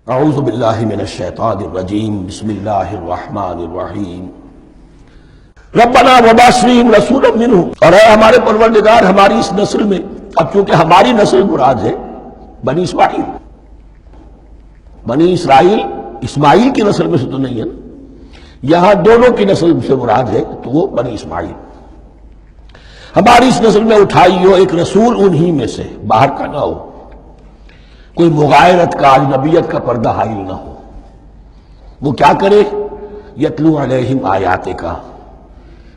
اعوذ باللہ من الشیطان الرجیم بسم اللہ الرحمن الرحیم ربنا وبعث فیہم رسولا منہم، اور اے ہمارے پروردگار ہماری اس نسل میں، اب چونکہ ہماری نسل مراد ہے بنی اسماعیل، بنی اسرائیل اسماعیل کی نسل میں سے تو نہیں ہے نا، یہاں دونوں کی نسل سے مراد ہے تو وہ بنی اسماعیل، ہماری اس نسل میں اٹھائی ہو ایک رسول انہی میں سے، باہر کا نہ ہو، کوئی مغایرت کا اجنبیت کا پردہ حائل نہ ہو، وہ کیا کرے؟ یتلو علیہم آیات کا،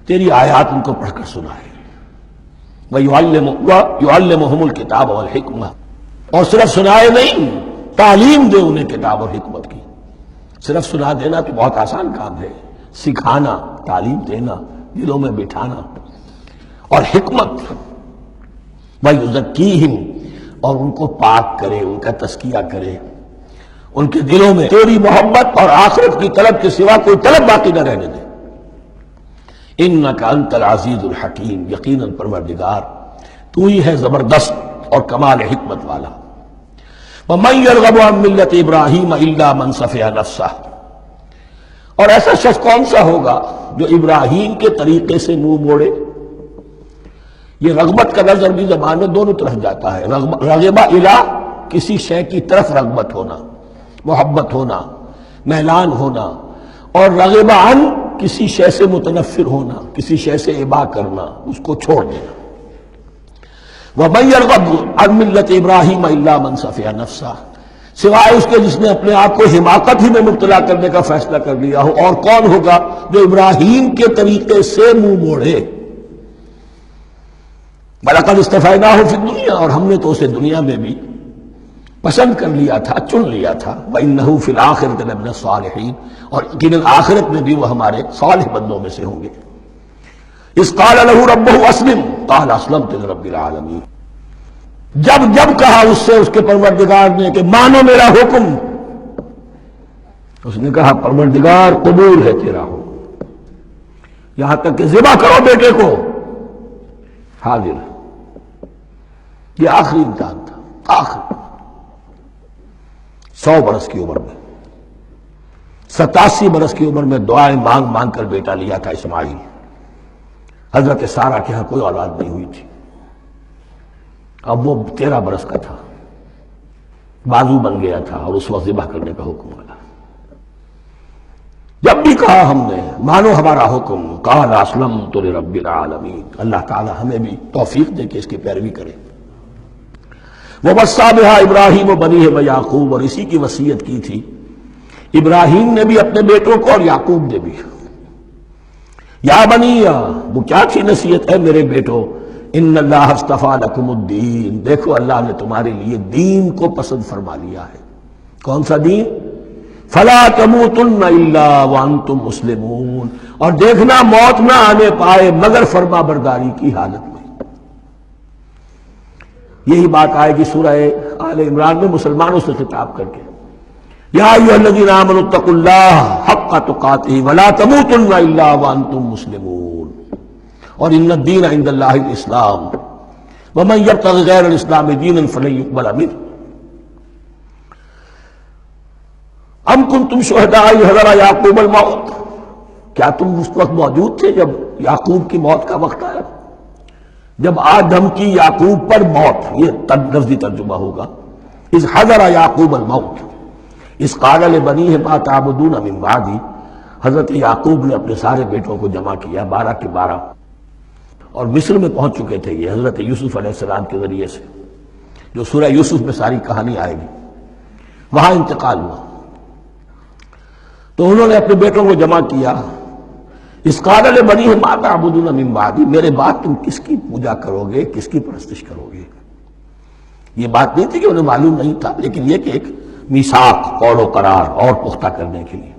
تیری آیات ان کو پڑھ کر سنائے، وَيُعَلِّمُهُمُ الْكِتَابَ وَالْحِکْمَةَ، اور صرف سنائے نہیں، تعلیم دے انہیں کتاب اور حکمت کی۔ صرف سنا دینا تو بہت آسان کام ہے، سکھانا، تعلیم دینا، دلوں میں بٹھانا، اور حکمت، وَيُزَكِّيهِمْ، اور ان کو پاک کرے، ان کا تزکیہ کرے، ان کے دلوں میں تیری محبت اور آخرت کی طلب کے سوا کوئی طلب باقی نہ رہنے دے۔ انک انت العزیز الحکیم، یقیناً پروردگار تو ہی ہے زبردست اور کمال حکمت والا۔ ومن یرغب عن ملت ابراہیم الا من صفح نفسہ، اور ایسا شخص کون سا ہوگا جو ابراہیم کے طریقے سے منہ موڑے؟ یہ رغبت کا لفظ عربی زبان میں دونوں طرف جاتا ہے، رغبہ الی، کسی شے کی طرف رغبت ہونا، محبت ہونا، میلان ہونا، اور رغبہ عن، کسی شے سے متنفر ہونا، کسی شے سے ابا کرنا، اس کو چھوڑ دینا۔ وَمَن يَرْغَبْ عَن مِلَّةِ إِبْرَاهِيمَ إِلَّا مَن صَفِحَ نَفْسَهُ، سوائے اس کے جس نے اپنے آپ کو حماقت ہی میں مبتلا کرنے کا فیصلہ کر لیا ہو، اور کون ہوگا جو ابراہیم کے طریقے سے منہ موڑے؟ وَلَقَدِ اصْطَفَيْنَاهُ فِي الدُّنْيَا، اور ہم نے تو اسے دنیا میں بھی پسند کر لیا تھا، چن لیا تھا، وَإِنَّهُ فِي الْآخِرَةِ لَمِنَ الصَّالِحِينَ، اور یقیناً آخرت میں بھی وہ ہمارے صالح بندوں میں سے ہوں گے۔ اِذْ قَالَ لَهُ رَبُّهُ أَسْلِمْ قَالَ أَسْلَمْتُ لِرَبِّ الْعَالَمِينَ، جب کہا اس سے اس کے پروردگار نے کہ مانو میرا حکم، اس نے کہا پروردگار قبول ہے تیرا حکم، یہاں تک کہ ذبح کرو بیٹے کو، حاضر۔ یہ آخری امتحان تھا، آخری 100 برس کی عمر میں، 87 برس کی عمر میں دعائیں مانگ مانگ کر بیٹا لیا تھا اسماعیل۔ حضرت سارہ کے ہاں کوئی اولاد نہیں ہوئی تھی، اب وہ 13 برس کا تھا، بازو بن گیا تھا، اور اس وقت ذبح کرنے کا حکم آیا۔ جب بھی کہا ہم نے مانو ہمارا حکم، قال اسلمت لرب العالمین، اللہ تعالی ہمیں بھی توفیق دے کہ اس کی پیروی کرے۔ وَوَصَّىٰ بِهَا إِبْرَاهِيمُ وَبَنِيهِ وَيَعْقُوبُ، اور اسی کی وصیت کی تھی ابراہیم نے بھی اپنے بیٹوں کو اور یعقوب نے بھی۔ یا بنی، وہ کیا تھی نصیحت؟ ہے میرے بیٹو، ان اللہ اصطفیٰ لکم الدین، دیکھو اللہ نے تمہارے لیے دین کو پسند فرما لیا ہے۔ کون سا دین؟ فلا تموتن الا وانتم مسلمون، اور دیکھنا موت نہ آنے پائے مگر فرما برداری کی حالت میں۔ یہی بات آئے گی سورہ آل عمران میں مسلمانوں سے خطاب کر کے، یا ایھا الذین آمنوا اتقوا اللہ حق تقاتہ ولا تموتن الا وانتم مسلمون، اور ان الدین عند اللہ الاسلام ومن یبتغ غیر الاسلام دینا فلن یقبل منہ۔ ام کنتم شہداء اذ حضر یعقوب الموت، کیا تم اس وقت موجود تھے جب یعقوب کی موت کا وقت آیا؟ جب آدم کی یعقوب پر موت، یہ لفظی ترجمہ ہوگا، اذ حضر یعقوب الموت اذ قال لبنیہ ما تعبدون من بعدی، حضرت یعقوب نے اپنے سارے بیٹوں کو جمع کیا، 12 کے 12، اور مصر میں پہنچ چکے تھے یہ حضرت یوسف علیہ السلام کے ذریعے سے، جو سورہ یوسف میں ساری کہانی آئے گی، وہاں انتقال ہوا۔ تو انہوں نے اپنے بیٹوں کو جمع کیا، اذ قال لبنیہ ما تعبدون من بعدی، میرے بعد تم کس کی پوجا کرو گے، کس کی پرستش کرو گے؟ یہ بات نہیں تھی کہ انہیں معلوم نہیں تھا، لیکن یہ کہ ایک میثاق، قول و قرار اور پختہ کرنے کے لیے۔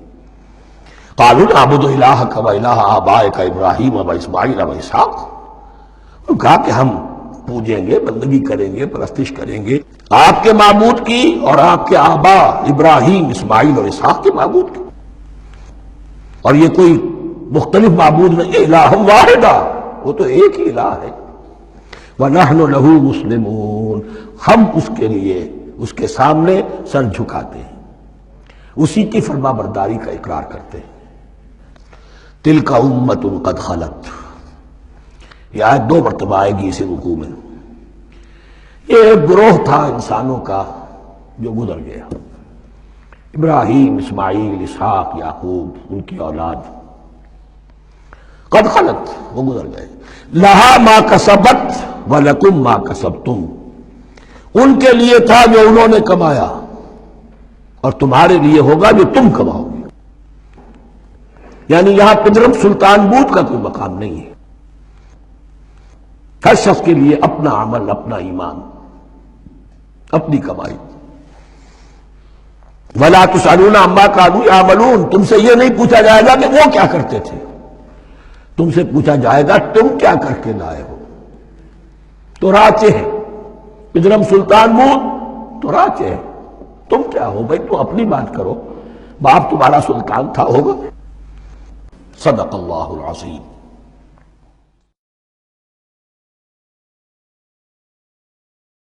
قالوا نعبد الہک و الہ آبائک ابراہیم و اسماعیل و اسحاق، انہوں نے کہا کہ ہم پوجیں گے، بندگی کریں گے، پرستش کریں گے آپ کے معبود کی اور آپ کے آبا ابراہیم، اسماعیل اور اسحاق کے معبود کی، اور یہ کوئی مختلف معبود نہیں ہے، الہ واحدہ، وہ تو ایک ہی الہ ہے۔ وَنَحْنُ لَهُ مُسْلِمُونَ، ہم اس کے لیے، اس کے سامنے سر جھکاتے ہیں۔ اسی کی فرما برداری کا اقرار کرتے ہیں۔ تلک امت قد خلت، یہ آیت 2 مرتبہ آئے گی اسی رکوع میں۔ یہ ایک گروہ تھا انسانوں کا جو گزر گیا، ابراہیم، اسماعیل، اسحاق، یعقوب، ان کی اولاد قد خلت، وہ گزر گئے۔ لہا ما کسبت ولکم ما کسبتم، ان کے لیے تھا جو انہوں نے کمایا اور تمہارے لیے ہوگا جو تم کماؤ گے۔ یعنی یہاں پدرم سلطان بود کا کوئی مقام نہیں ہے، ہر شخص کے لیے اپنا عمل، اپنا ایمان، اپنی کمائی۔ وَلَا تُسْأَلُونَ عَمَّا كَانُوا يَعْمَلُونَ، تم سے یہ نہیں پوچھا جائے گا کہ وہ کیا کرتے تھے، تم سے پوچھا جائے گا تم کیا کر کے لائے ہو۔ تو راچے ہیں پدرم سلطان بود، تو راچے ہیں، تم کیا ہو بھائی، تم اپنی بات کرو، باپ تمہارا سلطان تھا ہوگا۔ صدق اللہ العظیم۔